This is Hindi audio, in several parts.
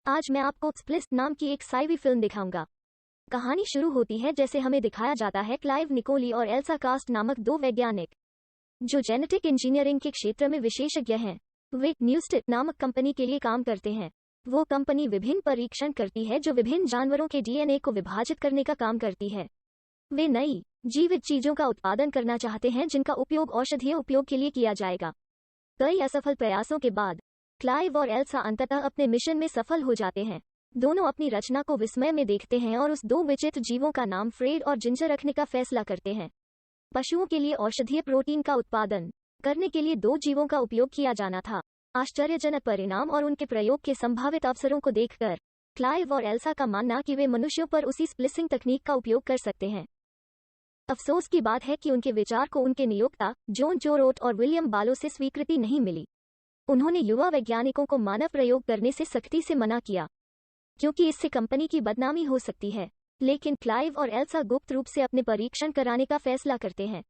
आज मैं आपको स्प्लिट नाम की एक साइवी फिल्म दिखाऊंगा। कहानी शुरू होती है जैसे हमें दिखाया जाता है क्लाइव निकोली और एल्सा कास्ट नामक दो वैज्ञानिक जो जेनेटिक इंजीनियरिंग के क्षेत्र में विशेषज्ञ हैं। वे न्यूस्टिक नामक कंपनी के लिए काम करते हैं। वो कंपनी विभिन्न परीक्षण करती है जो विभिन्न जानवरों के डीएनए को विभाजित करने का काम करती है। वे नई जीवित चीजों का उत्पादन करना चाहते हैं जिनका उपयोग औषधीय उपयोग के लिए किया जाएगा। कई असफल प्रयासों के बाद क्लाइव और एल्सा अंततः अपने मिशन में सफल हो जाते हैं। दोनों अपनी रचना को विस्मय में देखते हैं और उस दो विचित्र जीवों का नाम फ्रेड और जिंजर रखने का फैसला करते हैं। पशुओं के लिए औषधीय प्रोटीन का उत्पादन करने के लिए दो जीवों का उपयोग किया जाना था। आश्चर्यजनक परिणाम और उनके प्रयोग के संभावित अवसरों को देखकर क्लाइव और एल्सा का मानना कि वे मनुष्यों पर उसी स्प्लिसिंग तकनीक का उपयोग कर सकते हैं। अफसोस की बात है कि उनके विचार को उनके नियोक्ता जॉन जोरोट और विलियम बालो से स्वीकृति नहीं मिली। उन्होंने युवा वैज्ञानिकों को मानव प्रयोग करने से सख्ती से मना किया क्योंकि इससे कंपनी की बदनामी हो सकती है। लेकिन क्लाइव और एल्सा गुप्त रूप से अपने परीक्षण कराने का फैसला करते हैं।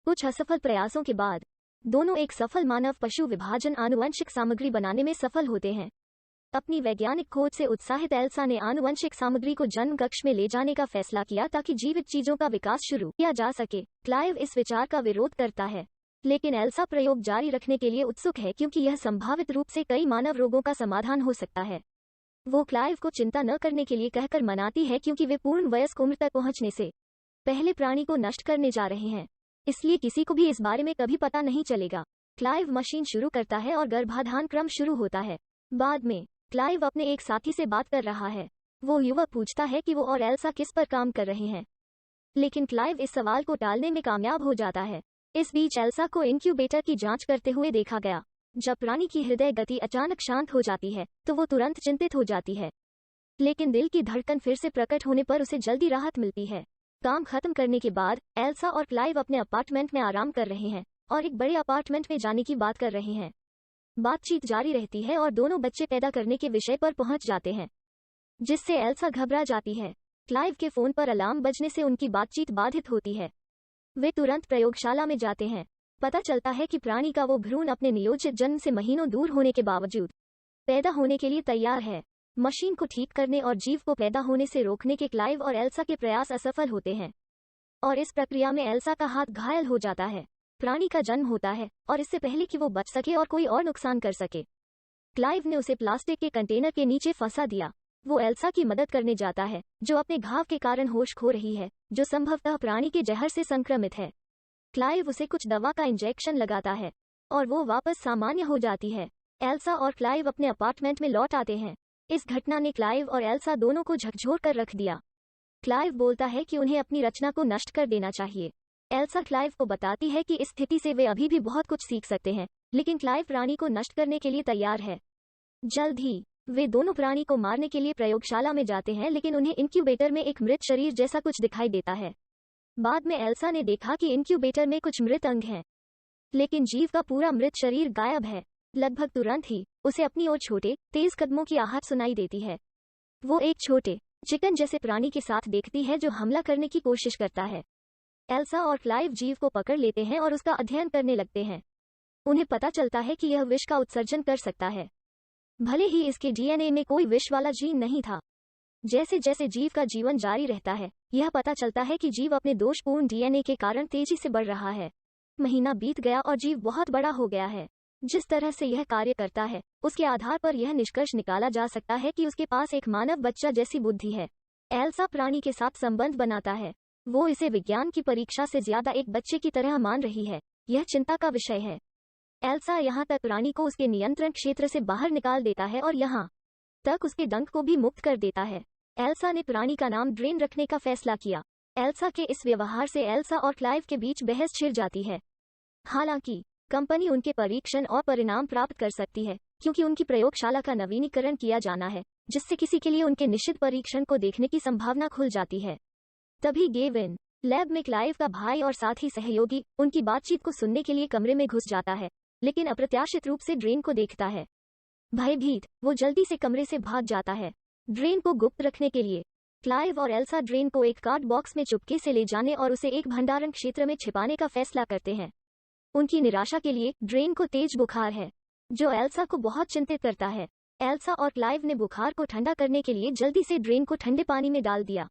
कुछ असफल प्रयासों के बाद दोनों एक सफल मानव पशु विभाजन आनुवंशिक सामग्री बनाने में सफल होते हैं। अपनी वैज्ञानिक खोज से उत्साहित एल्सा ने आनुवंशिक सामग्री को जन्म कक्ष में ले जाने का फैसला किया ताकि जीवित चीजों का विकास शुरू किया जा सके। क्लाइव इस विचार का विरोध करता है, लेकिन एल्सा प्रयोग जारी रखने के लिए उत्सुक है क्योंकि यह संभावित रूप से कई मानव रोगों का समाधान हो सकता है। वो क्लाइव को चिंता न करने के लिए कहकर मनाती है क्योंकि वे पूर्ण वयस्क उम्र तक पहुंचने से पहले प्राणी को नष्ट करने जा रहे हैं, इसलिए किसी को भी इस बारे में कभी पता नहीं चलेगा। क्लाइव मशीन शुरू करता है और गर्भाधान क्रम शुरू होता है। बाद में क्लाइव अपने एक साथी से बात कर रहा है। वो युवक पूछता है कि वो और एल्सा किस पर काम कर रहे हैं, लेकिन क्लाइव इस सवाल को टालने में कामयाब हो जाता है। इस बीच एल्सा को इनक्यूबेटर की जांच करते हुए देखा गया। जब प्राणी की हृदय गति अचानक शांत हो जाती है तो वो तुरंत चिंतित हो जाती है, लेकिन दिल की धड़कन फिर से प्रकट होने पर उसे जल्दी राहत मिलती है। काम खत्म करने के बाद एल्सा और क्लाइव अपने अपार्टमेंट में आराम कर रहे हैं और एक बड़े अपार्टमेंट में जाने की बात कर रहे हैं। बातचीत जारी रहती है और दोनों बच्चे पैदा करने के विषय पर पहुंच जाते हैं, जिससे एल्सा घबरा जाती है। क्लाइव के फोन पर अलार्म बजने से उनकी बातचीत बाधित होती है। वे तुरंत प्रयोगशाला में जाते हैं। पता चलता है कि प्राणी का वो भ्रूण अपने नियोजित जन्म से महीनों दूर होने के बावजूद पैदा होने के लिए तैयार है। मशीन को ठीक करने और जीव को पैदा होने से रोकने के क्लाइव और एल्सा के प्रयास असफल होते हैं और इस प्रक्रिया में एल्सा का हाथ घायल हो जाता है। प्राणी का जन्म होता है और इससे पहले कि वो बच सके और कोई और नुकसान कर सके, क्लाइव ने उसे प्लास्टिक के कंटेनर के नीचे फंसा दिया। वो एल्सा की मदद करने जाता है जो अपने घाव के कारण होश खो रही है, जो संभवतः प्राणी के जहर से संक्रमित है। क्लाइव उसे कुछ दवा का इंजेक्शन लगाता है और वो वापस सामान्य हो जाती है। एल्सा और क्लाइव अपने अपार्टमेंट में लौट आते हैं। इस घटना ने क्लाइव और एल्सा दोनों को झकझोर कर रख दिया। क्लाइव बोलता है कि उन्हें अपनी रचना को नष्ट कर देना चाहिए। एल्सा क्लाइव को बताती है कि इस स्थिति से वे अभी भी बहुत कुछ सीख सकते हैं, लेकिन क्लाइव प्राणी को नष्ट करने के लिए तैयार है। जल्द ही वे दोनों प्राणी को मारने के लिए प्रयोगशाला में जाते हैं, लेकिन उन्हें इनक्यूबेटर में एक मृत शरीर जैसा कुछ दिखाई देता है। बाद में एल्सा ने देखा कि इनक्यूबेटर में कुछ मृत अंग हैं, लेकिन जीव का पूरा मृत शरीर गायब है। लगभग तुरंत ही उसे अपनी ओर छोटे तेज कदमों की आहट सुनाई देती है। वो एक छोटे चिकन जैसे प्राणी के साथ देखती है जो हमला करने की कोशिश करता है। एल्सा और क्लाइव जीव को पकड़ लेते हैं और उसका अध्ययन करने लगते हैं। उन्हें पता चलता है कि यह विष का उत्सर्जन कर सकता है, भले ही इसके डीएनए में कोई विष वाला जीन नहीं था। जैसे जैसे जीव का जीवन जारी रहता है, यह पता चलता है कि जीव अपने दोषपूर्ण डीएनए के कारण तेजी से बढ़ रहा है। महीना बीत गया और जीव बहुत बड़ा हो गया है। जिस तरह से यह कार्य करता है, उसके आधार पर यह निष्कर्ष निकाला जा सकता है कि उसके पास एक मानव बच्चा जैसी बुद्धि है। एल्सा प्राणी के साथ संबंध बनाता है। वो इसे विज्ञान की परीक्षा से ज्यादा एक बच्चे की तरह मान रही है। यह चिंता का विषय है। एल्सा यहाँ तक प्राणी को उसके नियंत्रण क्षेत्र से बाहर निकाल देता है और यहाँ तक उसके डंक को भी मुक्त कर देता है। एल्सा ने प्राणी का नाम ड्रेन रखने का फैसला किया। एल्सा के इस व्यवहार से एल्सा और क्लाइव के बीच बहस छिड़ जाती है। हालांकि कंपनी उनके परीक्षण और परिणाम प्राप्त कर सकती है क्योंकि उनकी प्रयोगशाला का नवीनीकरण किया जाना है, जिससे किसी के लिए उनके निश्चित परीक्षण को देखने की संभावना खुल जाती है। तभी गेविन लैब में क्लाइव का भाई और साथ ही सहयोगी उनकी बातचीत को सुनने के लिए कमरे में घुस जाता है, लेकिन अप्रत्याशित रूप से ड्रेन को देखता है। भयभीत वो जल्दी से कमरे से भाग जाता है। ड्रेन को गुप्त रखने के लिए क्लाइव और एल्सा ड्रेन को एक कार्ड बॉक्स में चुपके से ले जाने और उसे एक भंडारण क्षेत्र में छिपाने का फैसला करते हैं। उनकी निराशा के लिए ड्रेन को तेज बुखार है, जो एल्सा को बहुत चिंतित करता है। एल्सा और क्लाइव ने बुखार को ठंडा करने के लिए जल्दी से ड्रेन को ठंडे पानी में डाल दिया।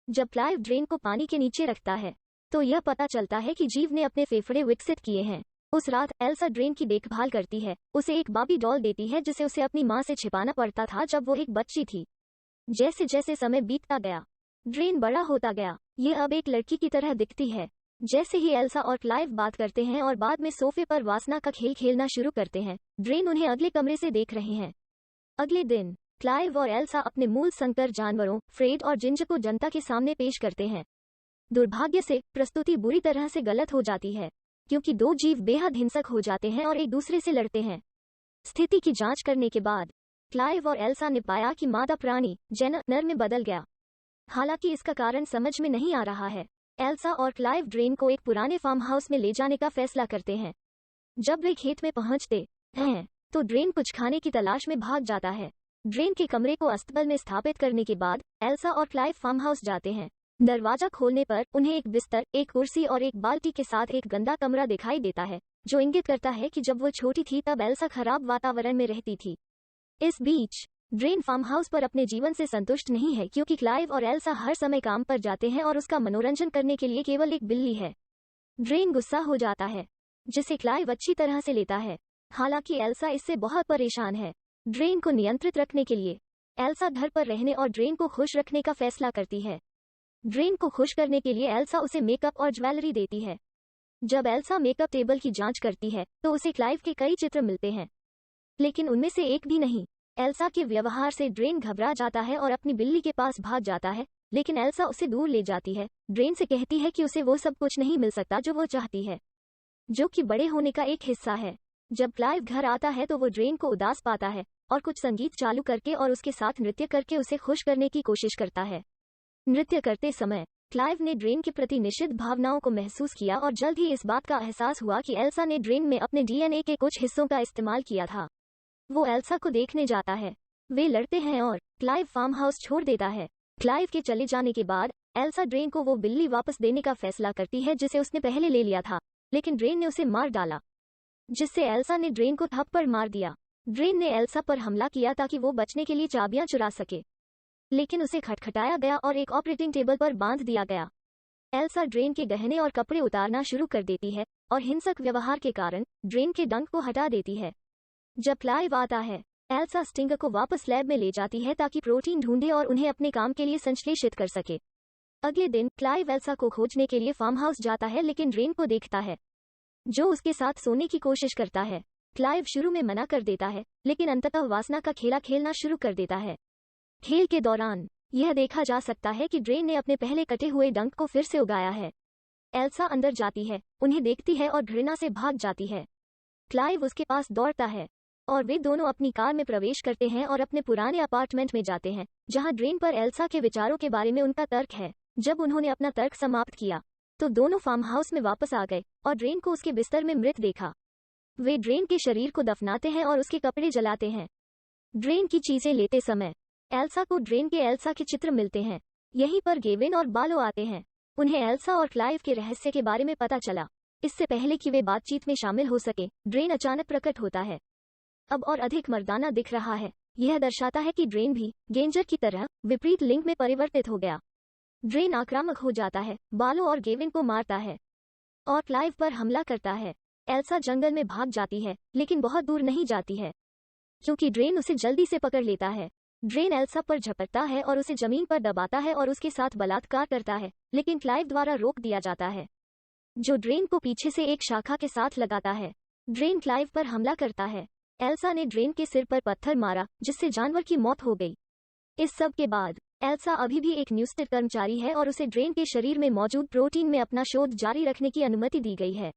जब क्लाइव ड्रेन को पानी के नीचे रखता है तो यह पता चलता है कि जीव ने अपने फेफड़े विकसित किए हैं। उस रात एल्सा ड्रेन की देखभाल करती है, उसे एक बाबी डॉल देती है जिसे उसे अपनी मां से छिपाना पड़ता था जब वो एक बच्ची थी। जैसे जैसे समय बीतता गया, ड्रेन बड़ा होता गया। ये अब एक लड़की की तरह दिखती है। जैसे ही एल्सा और क्लाइव बात करते हैं और बाद में सोफे पर वासना का खेल खेलना शुरू करते हैं, ड्रेन उन्हें अगले कमरे से देख रहे हैं। अगले दिन क्लाइव और एल्सा अपने मूल संकर जानवरों फ्रेड और जिंजर को जनता के सामने पेश करते हैं। दुर्भाग्य से प्रस्तुति बुरी तरह से गलत हो जाती है, क्योंकि दो जीव बेहद हिंसक हो जाते हैं और एक दूसरे से लड़ते हैं। स्थिति की जांच करने के बाद क्लाइव और एल्सा ने पाया कि मादा प्राणी जेना नर में बदल गया। हालांकि इसका कारण समझ में नहीं आ रहा है। एल्सा और क्लाइव ड्रेन को एक पुराने फार्म हाउस में ले जाने का फैसला करते हैं। जब वे खेत में पहुंचते हैं तो ड्रेन कुछ खाने की तलाश में भाग जाता है। ड्रेन के कमरे को अस्तबल में स्थापित करने के बाद एल्सा और क्लाइव फार्म हाउस जाते हैं। दरवाजा खोलने पर उन्हें एक बिस्तर, एक कुर्सी और एक बाल्टी के साथ एक गंदा कमरा दिखाई देता है, जो इंगित करता है कि जब वो छोटी थी तब एल्सा खराब वातावरण में रहती थी। इस बीच ड्रेन फार्म हाउस पर अपने जीवन से संतुष्ट नहीं है, क्योंकि क्लाइव और एल्सा हर समय काम पर जाते हैं और उसका मनोरंजन करने के लिए केवल एक बिल्ली है। ड्रेन गुस्सा हो जाता है, जिसे क्लाइव अच्छी तरह से लेता है। हालांकि एल्सा इससे बहुत परेशान है। ड्रेन को नियंत्रित रखने के लिए एल्सा घर पर रहने और ड्रेन को खुश रखने का फैसला करती है। ड्रेन को खुश करने के लिए एल्सा उसे मेकअप और ज्वेलरी देती है। जब एल्सा मेकअप टेबल की जांच करती है तो उसे क्लाइव के कई चित्र मिलते हैं, लेकिन उनमें से एक भी नहीं। एल्सा के व्यवहार से ड्रेन घबरा जाता है और अपनी बिल्ली के पास भाग जाता है, लेकिन एल्सा उसे दूर ले जाती है। ड्रेन से कहती है कि उसे वो सब कुछ नहीं मिल सकता जो वो चाहती है, जो कि बड़े होने का एक हिस्सा है। जब क्लाइव घर आता है तो वो ड्रेन को उदास पाता है और कुछ संगीत चालू करके और उसके साथ नृत्य करके उसे खुश करने की कोशिश करता है। नृत्य करते समय क्लाइव ने ड्रेन के प्रति निषिद्ध भावनाओं को महसूस किया और जल्द ही इस बात का एहसास हुआ कि एल्सा ने ड्रेन में अपने डीएनए के कुछ हिस्सों का इस्तेमाल किया था। वो एल्सा को देखने जाता है। वे लड़ते हैं और क्लाइव फार्म हाउस छोड़ देता है। क्लाइव के चले जाने के बाद एल्सा ड्रेन को वो बिल्ली वापस देने का फैसला करती है जिसे उसने पहले ले लिया था, लेकिन ड्रेन ने उसे मार डाला, जिससे एल्सा ने ड्रेन को थप्पड़ मार दिया। ड्रेन ने एल्सा पर हमला किया ताकि वो बचने के लिए चाबियां चुरा सके, लेकिन उसे खटखटाया गया और एक ऑपरेटिंग टेबल पर बांध दिया गया। एल्सा ड्रेन के गहने और कपड़े उतारना शुरू कर देती है और हिंसक व्यवहार के कारण ड्रेन के डंक को हटा देती है। जब क्लाइव आता है, एल्सा स्टिंगर को वापस लैब में ले जाती है ताकि प्रोटीन ढूंढे और उन्हें अपने काम के लिए संश्लेषित कर सके। अगले दिन क्लाइव एल्सा को खोजने के लिए फार्म हाउस जाता है, लेकिन ड्रेन को देखता है, जो उसके साथ सोने की कोशिश करता है। क्लाइव शुरू में मना कर देता है, लेकिन अंततः वासना का खेला खेलना शुरू कर देता है। खेल के दौरान यह देखा जा सकता है कि ड्रेन ने अपने पहले कटे हुए डंक को फिर से उगाया है। एल्सा अंदर जाती है, उन्हें देखती है और घृणा से भाग जाती है। क्लाइव उसके पास दौड़ता है और वे दोनों अपनी कार में प्रवेश करते हैं और अपने पुराने अपार्टमेंट में जाते हैं, जहां ड्रेन पर एल्सा के विचारों के बारे में उनका तर्क है। जब उन्होंने अपना तर्क समाप्त किया तो दोनों फार्म हाउस में वापस आ गए और ड्रेन को उसके बिस्तर में मृत देखा। वे ड्रेन के शरीर को दफनाते हैं और उसके कपड़े जलाते हैं। ड्रेन की चीजें लेते समय एल्सा को ड्रेन के एल्सा के चित्र मिलते हैं। यहीं पर गेविन और बालो आते हैं। उन्हें एल्सा और क्लाइव के रहस्य के बारे में पता चला। इससे पहले कि वे बातचीत में शामिल हो सके, ड्रेन अचानक प्रकट होता है, अब और अधिक मर्दाना दिख रहा है। यह दर्शाता है कि ड्रेन भी गेंजर की तरह विपरीत लिंग में परिवर्तित हो गया। ड्रेन आक्रामक हो जाता है, बालो और गेविन को मारता है और क्लाइव पर हमला करता है। एल्सा जंगल में भाग जाती है, लेकिन बहुत दूर नहीं जाती है, क्योंकि ड्रेन उसे जल्दी से पकड़ लेता है। ड्रेन एल्सा पर झपटता है और उसे जमीन पर दबाता है और उसके साथ बलात्कार करता है, लेकिन क्लाइव द्वारा रोक दिया जाता है, जो ड्रेन को पीछे से एक शाखा के साथ लगाता है। ड्रेन क्लाइव पर हमला करता है। एल्सा ने ड्रेन के सिर पर पत्थर मारा, जिससे जानवर की मौत हो गई। इस सब के बाद एल्सा अभी भी एक न्यूस्टेड कर्मचारी है और उसे ड्रेन के शरीर में मौजूद प्रोटीन में अपना शोध जारी रखने की अनुमति दी गई है।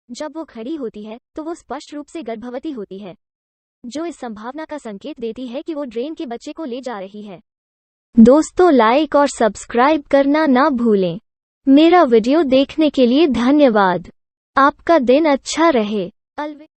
जब वो खड़ी होती है तो वो स्पष्ट रूप से गर्भवती होती है, जो इस संभावना का संकेत देती है कि वो ड्रेन के बच्चे को ले जा रही है। दोस्तों, लाइक और सब्सक्राइब करना ना भूलें। मेरा वीडियो देखने के लिए धन्यवाद। आपका दिन अच्छा रहे। अलविदा।